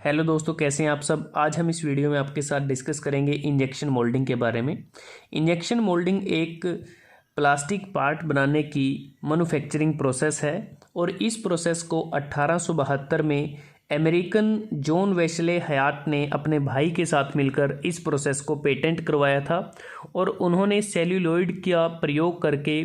Hello दोस्तों, कैसे हैं आप सब। आज हम इस वीडियो में आपके साथ डिस्कस करेंगे इंजेक्शन मोल्डिंग के बारे में। इंजेक्शन मोल्डिंग एक प्लास्टिक पार्ट बनाने की मैन्युफैक्चरिंग प्रोसेस है और इस प्रोसेस को 1872 में अमेरिकन जॉन वेस्ले हयात ने अपने भाई के साथ मिलकर इस प्रोसेस को पेटेंट करवाया था और उन्होंने सेल्यूलॉइड का प्रयोग करके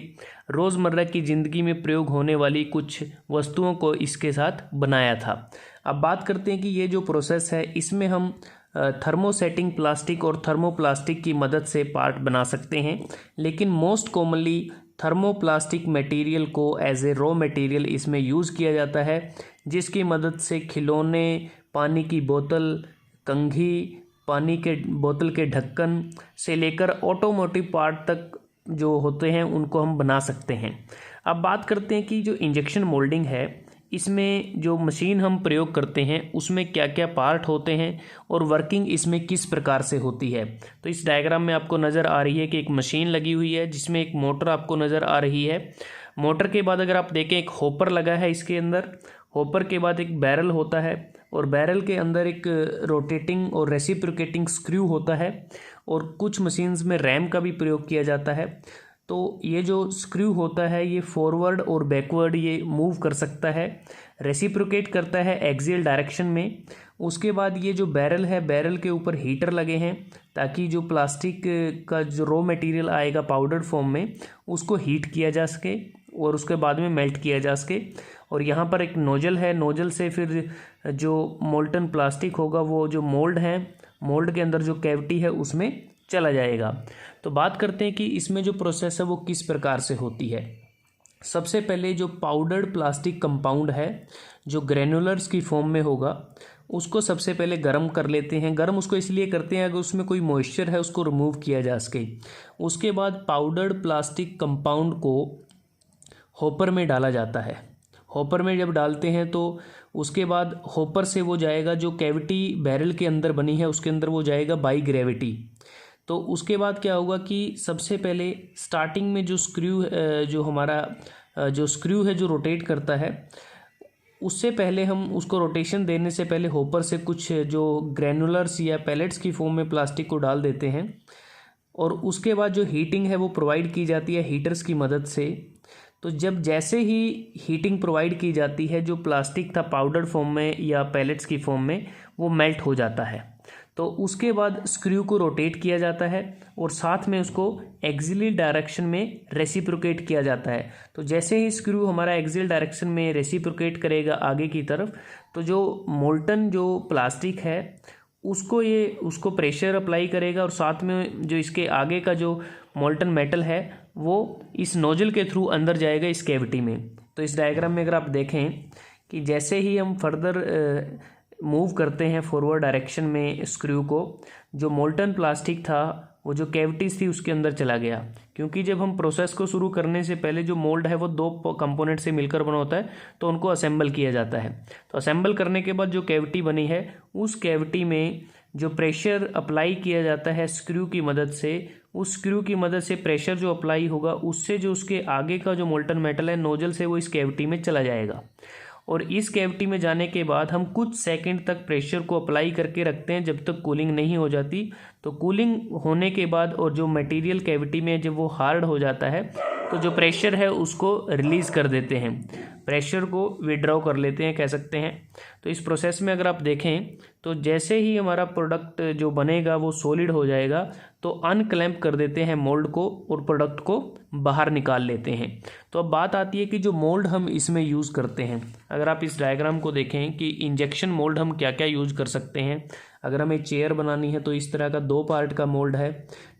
रोज़मर्रा की ज़िंदगी में प्रयोग होने वाली कुछ वस्तुओं को इसके साथ बनाया था। अब बात करते हैं कि ये जो प्रोसेस है इसमें हम थर्मोसेटिंग प्लास्टिक और थर्मोप्लास्टिक की मदद से पार्ट बना सकते हैं, लेकिन मोस्ट कॉमनली थर्मोप्लास्टिक मटेरियल को एज ए रॉ मटेरियल इसमें यूज़ किया जाता है, जिसकी मदद से खिलौने, पानी की बोतल, कंघी, पानी के बोतल के ढक्कन से लेकर ऑटोमोटिव पार्ट तक जो होते हैं उनको हम बना सकते हैं। अब बात करते हैं कि जो इंजेक्शन मोल्डिंग है इसमें जो मशीन हम प्रयोग करते हैं उसमें क्या क्या पार्ट होते हैं और वर्किंग इसमें किस प्रकार से होती है। तो इस डायग्राम में आपको नज़र आ रही है कि एक मशीन लगी हुई है जिसमें एक मोटर आपको नज़र आ रही है। मोटर के बाद अगर आप देखें एक हॉपर लगा है इसके अंदर। हॉपर के बाद एक बैरल होता है और बैरल के अंदर एक रोटेटिंग और रेसिप्रोकेटिंग स्क्रू होता है और कुछ मशीन्स में रैम का भी प्रयोग किया जाता है। तो ये जो स्क्रू होता है ये फॉरवर्ड और बैकवर्ड ये मूव कर सकता है, रेसिप्रोकेट करता है एक्सियल डायरेक्शन में। उसके बाद ये जो बैरल है, बैरल के ऊपर हीटर लगे हैं ताकि जो प्लास्टिक का जो रॉ मटेरियल आएगा पाउडर फॉर्म में उसको हीट किया जा सके और उसके बाद में मेल्ट किया जा सके। और यहाँ पर एक नोजल है, नोजल से फिर जो मोल्टन प्लास्टिक होगा वो जो मोल्ड है, मोल्ड के अंदर जो कैविटी है उसमें चला जाएगा। तो बात करते हैं कि इसमें जो प्रोसेस है वो किस प्रकार से होती है। सबसे पहले जो पाउडर्ड प्लास्टिक कंपाउंड है जो ग्रेनुलर्स की फॉर्म में होगा उसको सबसे पहले गर्म कर लेते हैं। गर्म उसको इसलिए करते हैं अगर उसमें कोई मॉइस्चर है उसको रिमूव किया जा सके। उसके बाद पाउडर्ड प्लास्टिक कंपाउंड को हॉपर में डाला जाता है। हॉपर में जब डालते हैं तो उसके बाद हॉपर से वो जाएगा, जो कैविटी बैरल के अंदर बनी है उसके अंदर वो जाएगा बाई ग्रेविटी। तो उसके बाद क्या होगा कि सबसे पहले स्टार्टिंग में जो स्क्रू जो हमारा जो स्क्रू है जो रोटेट करता है उससे पहले हम उसको रोटेशन देने से पहले हॉपर से कुछ जो ग्रैनुलर्स या पैलेट्स की फॉर्म में प्लास्टिक को डाल देते हैं और उसके बाद जो हीटिंग है वो प्रोवाइड की जाती है हीटर्स की मदद से। तो जब जैसे ही हीटिंग प्रोवाइड की जाती है जो प्लास्टिक था पाउडर फॉर्म में या पैलेट्स की फॉर्म में वो मेल्ट हो जाता है। तो उसके बाद स्क्रू को रोटेट किया जाता है और साथ में उसको एक्सियल डायरेक्शन में रेसिप्रोकेट किया जाता है। तो जैसे ही स्क्रू हमारा एक्सियल डायरेक्शन में रेसिप्रोकेट करेगा आगे की तरफ तो जो मोल्टन जो प्लास्टिक है उसको प्रेशर अप्लाई करेगा और साथ में जो इसके आगे का जो मोल्टन मेटल है वो इस नोजल के थ्रू अंदर जाएगा इस कैविटी में। तो इस डायग्राम में अगर आप देखें कि जैसे ही हम फर्दर मूव करते हैं फॉरवर्ड डायरेक्शन में स्क्रू को, जो मोल्टन प्लास्टिक था वो जो कैविटीज़ थी उसके अंदर चला गया, क्योंकि जब हम प्रोसेस को शुरू करने से पहले जो मोल्ड है वो दो कंपोनेंट से मिलकर बना होता है तो उनको असेंबल किया जाता है। तो असेंबल करने के बाद जो कैविटी बनी है उस कैविटी में जो प्रेशर अप्लाई किया जाता है स्क्रू की मदद से, उस स्क्रू की मदद से प्रेशर जो अप्लाई होगा उससे जो उसके आगे का जो मोल्टन मेटल है नोजल से वो इस कैविटी में चला जाएगा और इस कैविटी में जाने के बाद हम कुछ सेकंड तक प्रेशर को अप्लाई करके रखते हैं जब तक कूलिंग नहीं हो जाती। तो कूलिंग होने के बाद और जो मटेरियल कैविटी में जब वो हार्ड हो जाता है तो जो प्रेशर है उसको रिलीज़ कर देते हैं, प्रेशर को विड्रॉ कर लेते हैं कह सकते हैं। तो इस प्रोसेस में अगर आप देखें तो जैसे ही हमारा प्रोडक्ट जो बनेगा वो सॉलिड हो जाएगा तो अनक्लैंप कर देते हैं मोल्ड को और प्रोडक्ट को बाहर निकाल लेते हैं। तो अब बात आती है कि जो मोल्ड हम इसमें यूज़ करते हैं, अगर आप इस डायग्राम को देखें कि इंजेक्शन मोल्ड हम क्या क्या यूज़ कर सकते हैं। अगर हमें चेयर बनानी है तो इस तरह का 2 पार्ट का मोल्ड है,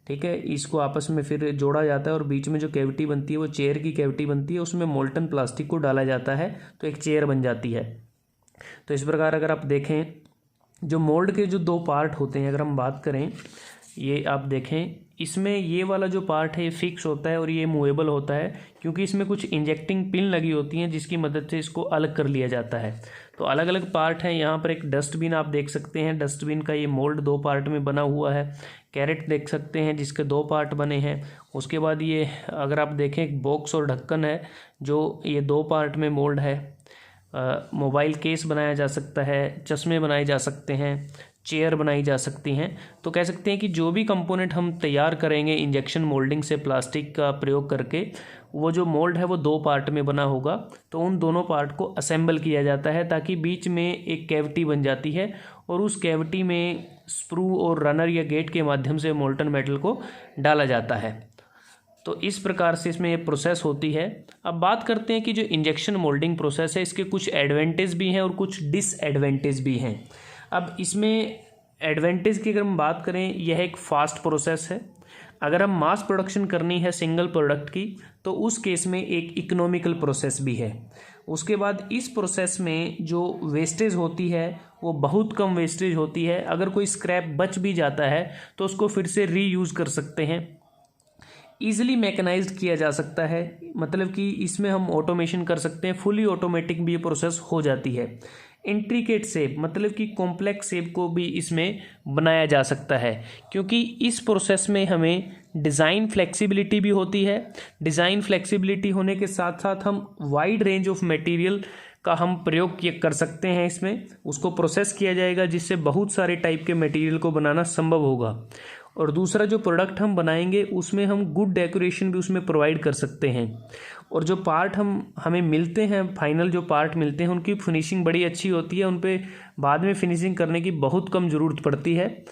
ठीक है। इसको आपस में फिर जोड़ा जाता है और बीच में जो कैविटी बनती है वो चेयर की कैविटी बनती है, उसमें मोल्टन प्लास्टिक को डाला जाता है तो एक चेयर बन जाती है। तो इस प्रकार अगर आप देखें जो मोल्ड के जो 2 पार्ट होते हैं, अगर हम बात करें, ये आप देखें इसमें ये वाला जो पार्ट है ये फिक्स होता है और ये मूवेबल होता है क्योंकि इसमें कुछ इंजेक्टिंग पिन लगी होती हैं जिसकी मदद से इसको अलग कर लिया जाता है। तो अलग अलग पार्ट हैं। यहाँ पर एक डस्टबिन आप देख सकते हैं, डस्टबिन का ये मोल्ड 2 पार्ट में बना हुआ है। कैरेट देख सकते हैं जिसके 2 पार्ट बने हैं। उसके बाद ये अगर आप देखें एक बॉक्स और ढक्कन है जो ये 2 पार्ट में मोल्ड है। मोबाइल केस बनाया जा सकता है, चश्मे बनाए जा सकते हैं, चेयर बनाई जा सकती हैं। तो कह सकते हैं कि जो भी कंपोनेंट हम तैयार करेंगे इंजेक्शन मोल्डिंग से प्लास्टिक का प्रयोग करके, वो जो मोल्ड है वो 2 पार्ट में बना होगा। तो उन दोनों पार्ट को असेंबल किया जाता है ताकि बीच में एक कैविटी बन जाती है और उस कैविटी में स्प्रू और रनर या गेट के माध्यम से मोल्टन मेटल को डाला जाता है। तो इस प्रकार से इसमें ये प्रोसेस होती है। अब बात करते हैं कि जो इंजेक्शन मोल्डिंग प्रोसेस है इसके कुछ एडवांटेज भी हैं और कुछ डिसएडवांटेज भी हैं। अब इसमें एडवांटेज की अगर हम बात करें, यह एक फास्ट प्रोसेस है। अगर हम मास प्रोडक्शन करनी है सिंगल प्रोडक्ट की तो उस केस में एक इकोनॉमिकल प्रोसेस भी है। उसके बाद इस प्रोसेस में जो वेस्टेज होती है वो बहुत कम वेस्टेज होती है। अगर कोई स्क्रैप बच भी जाता है तो उसको फिर से रीयूज़ कर सकते हैं। ईजिली मैकेनाइज्ड किया जा सकता है, मतलब कि इसमें हम ऑटोमेशन कर सकते हैं, फुली ऑटोमेटिक भी ये प्रोसेस हो जाती है। इंट्रिकेट शेप, मतलब कि कॉम्प्लेक्स शेप को भी इसमें बनाया जा सकता है, क्योंकि इस प्रोसेस में हमें डिज़ाइन फ्लेक्सिबिलिटी भी होती है। डिज़ाइन फ्लेक्सिबिलिटी होने के साथ साथ हम वाइड रेंज ऑफ मटेरियल का हम प्रयोग कर सकते हैं। इसमें उसको प्रोसेस किया जाएगा जिससे बहुत सारे टाइप के मटेरियल को बनाना संभव होगा। और दूसरा, जो प्रोडक्ट हम बनाएंगे उसमें हम गुड डेकोरेशन भी उसमें प्रोवाइड कर सकते हैं। और जो पार्ट हमें मिलते हैं, फाइनल जो पार्ट मिलते हैं, उनकी फिनिशिंग बड़ी अच्छी होती है। उन पे बाद में फिनिशिंग करने की बहुत कम ज़रूरत पड़ती है।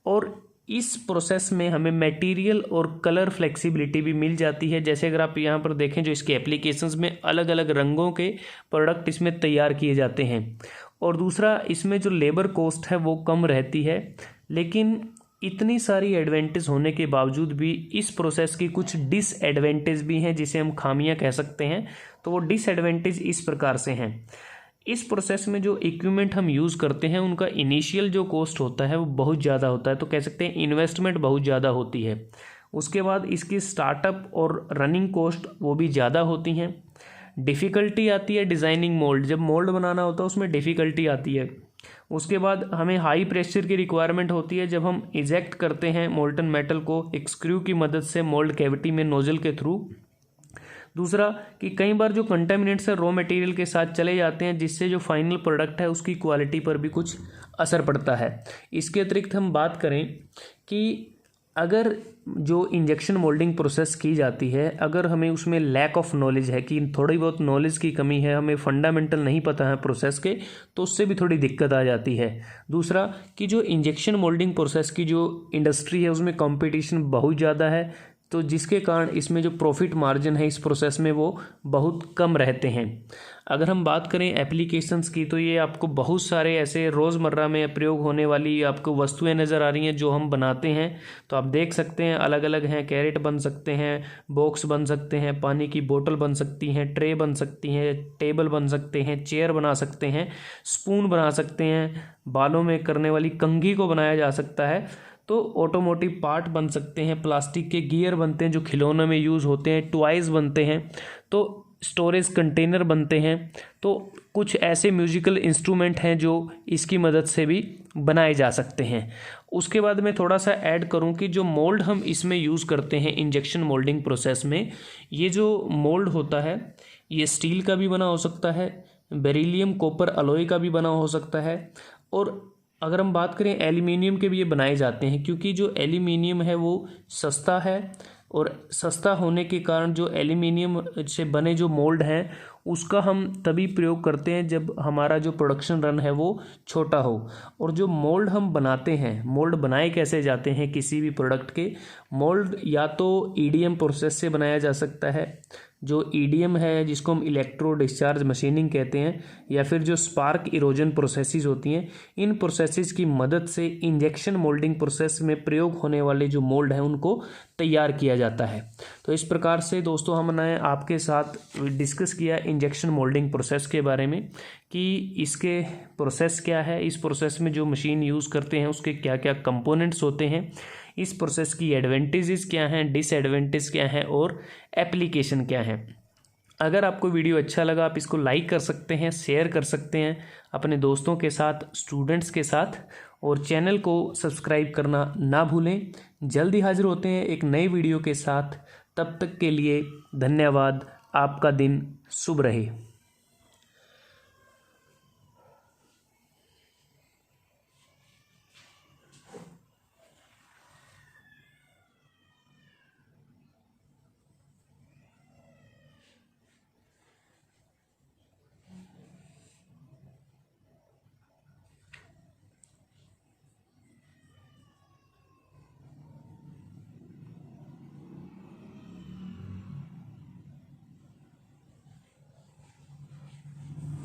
और इस प्रोसेस में हमें मटेरियल और कलर फ्लेक्सिबिलिटी भी मिल जाती है। जैसे अगर आप यहाँ पर देखें, जो इसके एप्लीकेशंस में अलग अलग रंगों के प्रोडक्ट इसमें तैयार किए जाते हैं। और दूसरा, इसमें जो लेबर कॉस्ट है वो कम रहती है। लेकिन इतनी सारी एडवांटेज होने के बावजूद भी इस प्रोसेस की कुछ डिसएडवांटेज भी हैं, जिसे हम खामियां कह सकते हैं। तो वो डिसएडवांटेज इस प्रकार से हैं। इस प्रोसेस में जो इक्विपमेंट हम यूज़ करते हैं उनका इनिशियल जो कॉस्ट होता है वो बहुत ज़्यादा होता है। तो कह सकते हैं इन्वेस्टमेंट बहुत ज़्यादा होती है। उसके बाद इसकी स्टार्टअप और रनिंग कॉस्ट वो भी ज़्यादा होती हैं। डिफ़िकल्टी आती है डिज़ाइनिंग मोल्ड, जब मोल्ड बनाना होता है उसमें डिफ़िकल्टी आती है। उसके बाद हमें हाई प्रेशर की रिक्वायरमेंट होती है जब हम इजेक्ट करते हैं मोल्टन मेटल को एक स्क्रू की मदद से मोल्ड कैविटी में नोजल के थ्रू। दूसरा, कि कई बार जो कंटेमिनेंट्स है रॉ मटेरियल के साथ चले जाते हैं, जिससे जो फाइनल प्रोडक्ट है उसकी क्वालिटी पर भी कुछ असर पड़ता है। इसके अतिरिक्त हम बात करें कि अगर जो इंजेक्शन मोल्डिंग प्रोसेस की जाती है, अगर हमें उसमें लैक ऑफ नॉलेज है, कि थोड़ी बहुत नॉलेज की कमी है, हमें फंडामेंटल नहीं पता है प्रोसेस के, तो उससे भी थोड़ी दिक्कत आ जाती है। दूसरा, कि जो इंजेक्शन मोल्डिंग प्रोसेस की जो इंडस्ट्री है उसमें कंपटीशन बहुत ज़्यादा है, तो जिसके कारण इसमें जो प्रॉफिट मार्जिन है इस प्रोसेस में वो बहुत कम रहते हैं। अगर हम बात करें एप्लीकेशंस की, तो ये आपको बहुत सारे ऐसे रोज़मर्रा में प्रयोग होने वाली आपको वस्तुएं नज़र आ रही हैं जो हम बनाते हैं। तो आप देख सकते हैं अलग अलग हैं, कैरेट बन सकते हैं, बॉक्स बन सकते हैं, पानी की बोतल बन सकती हैं, ट्रे बन सकती हैं, टेबल बन सकते हैं, चेयर बना सकते हैं, स्पून बना सकते हैं, बालों में करने वाली कंघी को बनाया जा सकता है। तो ऑटोमोटिव पार्ट बन सकते हैं, प्लास्टिक के गियर बनते हैं जो खिलौनों में यूज़ होते हैं, टॉयज़ बनते हैं, तो स्टोरेज कंटेनर बनते हैं। तो कुछ ऐसे म्यूजिकल इंस्ट्रूमेंट हैं जो इसकी मदद से भी बनाए जा सकते हैं। उसके बाद मैं थोड़ा सा ऐड करूं कि जो मोल्ड हम इसमें यूज़ करते हैं इंजेक्शन मोल्डिंग प्रोसेस में, ये जो मोल्ड होता है ये स्टील का भी बना हो सकता है, बेरिलियम कॉपर अलॉय का भी बना हो सकता है, और अगर हम बात करें एल्यूमिनियम के भी ये बनाए जाते हैं, क्योंकि जो एल्यूमिनियम है वो सस्ता है। और सस्ता होने के कारण जो एल्यूमिनियम से बने जो मोल्ड हैं उसका हम तभी प्रयोग करते हैं जब हमारा जो प्रोडक्शन रन है वो छोटा हो। और जो मोल्ड हम बनाते हैं, मोल्ड बनाए कैसे जाते हैं किसी भी प्रोडक्ट के, मोल्ड या तो ईडीएम प्रोसेस से बनाया जा सकता है, जो ईडीएम है जिसको हम इलेक्ट्रो डिस्चार्ज मशीनिंग कहते हैं, या फिर जो स्पार्क इरोजन प्रोसेसेस होती हैं, इन प्रोसेसेस की मदद से इंजेक्शन मोल्डिंग प्रोसेस में प्रयोग होने वाले जो मोल्ड हैं उनको तैयार किया जाता है। तो इस प्रकार से दोस्तों हमने आपके साथ डिस्कस किया इंजेक्शन मोल्डिंग प्रोसेस के बारे में, कि इसके प्रोसेस क्या है, इस प्रोसेस में जो मशीन यूज़ करते हैं उसके क्या क्या कंपोनेंट्स होते हैं, इस प्रोसेस की एडवांटेजेस क्या हैं, डिसएडवांटेज क्या हैं और एप्लीकेशन क्या है। अगर आपको वीडियो अच्छा लगा आप इसको लाइक कर सकते हैं, शेयर कर सकते हैं अपने दोस्तों के साथ, स्टूडेंट्स के साथ, और चैनल को सब्सक्राइब करना ना भूलें। जल्दी हाजिर होते हैं एक नई वीडियो के साथ, तब तक के लिए धन्यवाद। आपका दिन शुभ रहे।